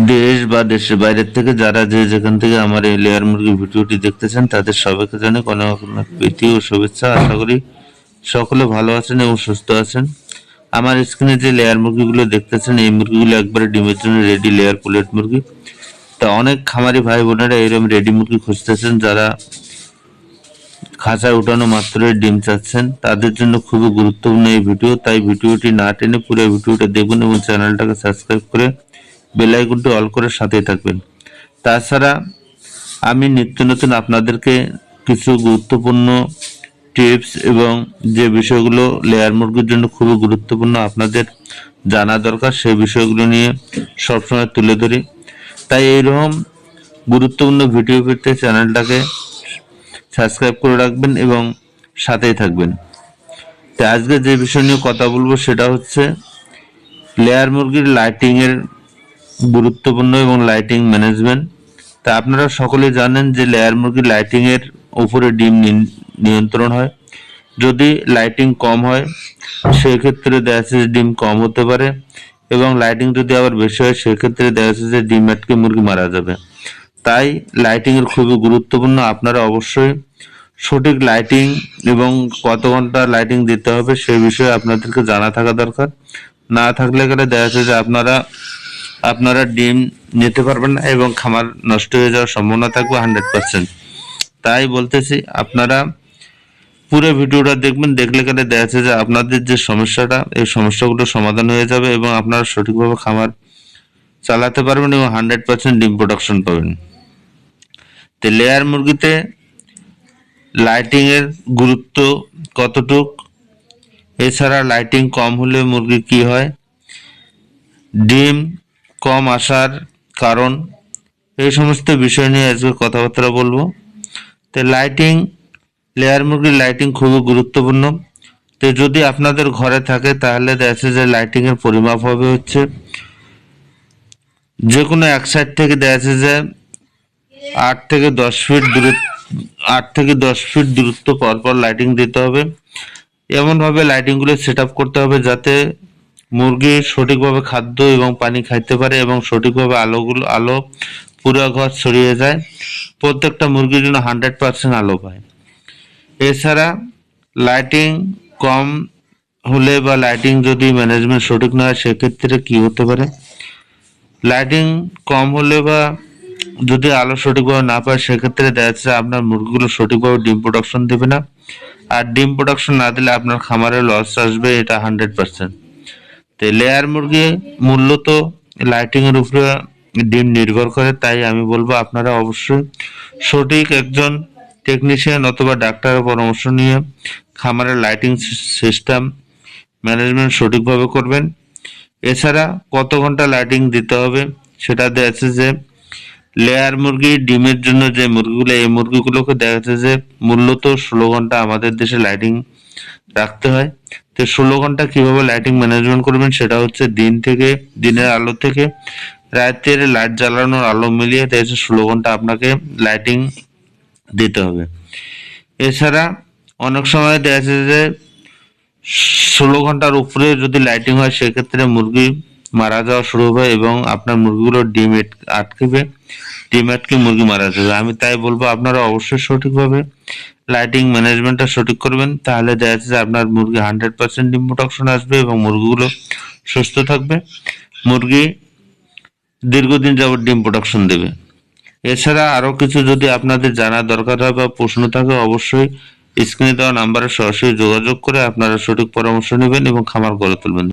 দেশ বা দেশের বাইরের থেকে যারা যে যেখান থেকে আমার এই লেয়ার মুরগির ভিডিওটি দেখতেছেন তাদের সবাইকে জানাই অনেক অনেক প্রীতি ও শুভেচ্ছা। আশা করি সকলে ভালো আছেন এবং সুস্থ আছেন। আমার স্ক্রিনে যে লেয়ার মুরগিগুলো দেখতেছেন এই মুরগিগুলো একবারে ডিমের জন্য রেডি লেয়ার পুলেট মুরগি। তা অনেক খামারি ভাই বোনেরা এরকম রেডি মুরগি খুঁজতেছেন, যারা খাঁচায় উঠানো মাত্রই ডিম চাচ্ছেন, তাদের জন্য খুবই গুরুত্বপূর্ণ এই ভিডিও। তাই ভিডিওটি না টেনে পুরো ভিডিওটা দেখুন এবং চ্যানেলটাকে সাবস্ক্রাইব করে বেল আইকনটি অল করে সাথেই থাকবেন। তাছাড়া আমি নিত্য নতুন আপনাদেরকে কিছু গুরুত্বপূর্ণ টিপস এবং যে বিষয়গুলো লেয়ার মুরগির জন্য খুবই গুরুত্বপূর্ণ আপনাদের জানা দরকার সেই বিষয়গুলো নিয়ে সবসময় তুলে ধরি। তাই এইরকম গুরুত্বপূর্ণ ভিডিও পেতে চ্যানেলটাকে সাবস্ক্রাইব করে রাখবেন এবং সাথেই থাকবেন। তো আজকে যে বিষয় নিয়ে কথা বলবো সেটা হচ্ছে লেয়ার মুরগির লাইটিংয়ের গুরুত্বপূর্ণ এবং লাইটিং ম্যানেজমেন্ট। তা আপনারা সকলে জানেন যে লেয়ার মুরগির লাইটিংয়ের উপরে ডিম নিয়ন্ত্রণ হয়। যদি লাইটিং কম হয় সেক্ষেত্রে দেখা যাচ্ছে যে ডিম কম হতে পারে, এবং লাইটিং যদি আবার বেশি হয় সেক্ষেত্রে দেখা যাচ্ছে যে ডিম আটকে মুরগি মারা যাবে। তাই লাইটিংয়ের খুবই গুরুত্বপূর্ণ। আপনারা অবশ্যই সঠিক লাইটিং এবং কত ঘন্টা লাইটিং দিতে হবে সেই বিষয়ে আপনাদেরকে জানা থাকা দরকার। না থাকলে গেলে দেখা যাচ্ছে যে আপনারা ডিম নিতে পারবেন না এবং খামার নষ্ট হয়ে যাওয়ার সম্ভাবনা থাকবে 100%। তাই বলতেছি আপনারা পুরো ভিডিওটা দেখবেন, দেখলে গেলে দেখা যাচ্ছে যে আপনাদের যে সমস্যাটা এই সমস্যাগুলো সমাধান হয়ে যাবে এবং আপনারা সঠিকভাবে খামার চালাতে পারবেন এবং 100% ডিম প্রোডাকশন পাবেন। তো লেয়ার মুরগিতে লাইটিং এর গুরুত্ব কতটুক, এছাড়া লাইটিং কম হলে মুরগি কি হয়, ডিম কম আসার কারণ, এই সমস্ত বিষয় নিয়ে আজকে কথাবার্তা বলবো। তো লেয়ার মুরগির লাইটিং খুবই গুরুত্বপূর্ণ। তো যদি আপনাদের ঘরে থাকে তাহলে দেখা যাচ্ছে যে লাইটিং এর পরিমাপ হবে হচ্ছে যে কোনো এক সাইড থেকে দেখা যাচ্ছে যে 8 থেকে 10 ফিট দূরত্ব পরপর লাইটিং দিতে হবে। এমনভাবে লাইটিংগুলো সেট আপ করতে হবে যাতে মুরগি সঠিকভাবে খাদ্য এবং পানি খাইতে পারে এবং সঠিকভাবে আলো পুরো ঘর ছড়িয়ে যায়, প্রত্যেকটা মুরগির জন্য 100% আলো পায়। এছাড়া লাইটিং কম হলে বা লাইটিং যদি ম্যানেজমেন্ট সঠিক না হয় সেক্ষেত্রে কি হতে পারে, লাইটিং কম হলে বা যদি আলো সঠিকভাবে না পায় সেক্ষেত্রে দেখা যাচ্ছে আপনার মুরগিগুলো সঠিকভাবে ডিম প্রোডাকশন দেবে না, আর ডিম প্রোডাকশন না দিলে আপনার খামারে লস আসবে, এটা 100%। তো লেয়ার মুরগি মূলত লাইটিং এর উপরে ডিম নির্ভর করে। তাই আমি বলবো আপনারা অবশ্যই সঠিক একজন টেকনিশিয়ান অথবা ডাক্তারের পরামর্শ নিয়ে খামারের লাইটিং সিস্টেম ম্যানেজমেন্ট সঠিকভাবে করবেন। এছাড়া কত ঘন্টা লাইটিং দিতে হবে সেটা দেখা যাচ্ছে যে লেয়ার মুরগি ডিমের জন্য যে মুরগিগুলো এই মুরগিগুলোকে দেখা যাচ্ছে যে মূলত 16 ঘন্টা আমাদের দেশে লাইটিং রাখতে হয়। তো 16 ঘন্টা কিভাবে লাইটিং ম্যানেজমেন্ট করবেন সেটা হচ্ছে দিনের আলো থেকে রাতের লাইট জ্বালানোর আলো মিলিয়ে দেখা যাচ্ছে 16 ঘন্টা আপনাকে লাইটিং দিতে হবে। এছাড়া অনেক সময় দেখা যাচ্ছে যে 16 ঘন্টার উপরে যদি লাইটিং হয় সেক্ষেত্রে মুরগি মারা যাওয়া শুরু হবে এবং আপনার মুরগিগুলো ডিম আটকে মুরগি মারা যাবে। আমি তাই বলবো আপনারা অবশ্যই সঠিকভাবে লাইটিং ম্যানেজমেন্টটা সঠিক করবেন, তাহলে দেখা যাচ্ছে যে আপনার মুরগি 100% ডিম প্রোডাকশন আসবে এবং মুরগিগুলো সুস্থ থাকবে, মুরগি দীর্ঘদিন যাবত ডিম প্রোডাকশন দেবে। এছাড়া আরো কিছু যদি আপনাদের জানার দরকার হয় বা প্রশ্ন থাকে অবশ্যই স্ক্রিনে দেওয়া নাম্বারে সরাসরি যোগাযোগ করে আপনারা সঠিক পরামর্শ নেবেন এবং খামার গড়ে তুলবেন।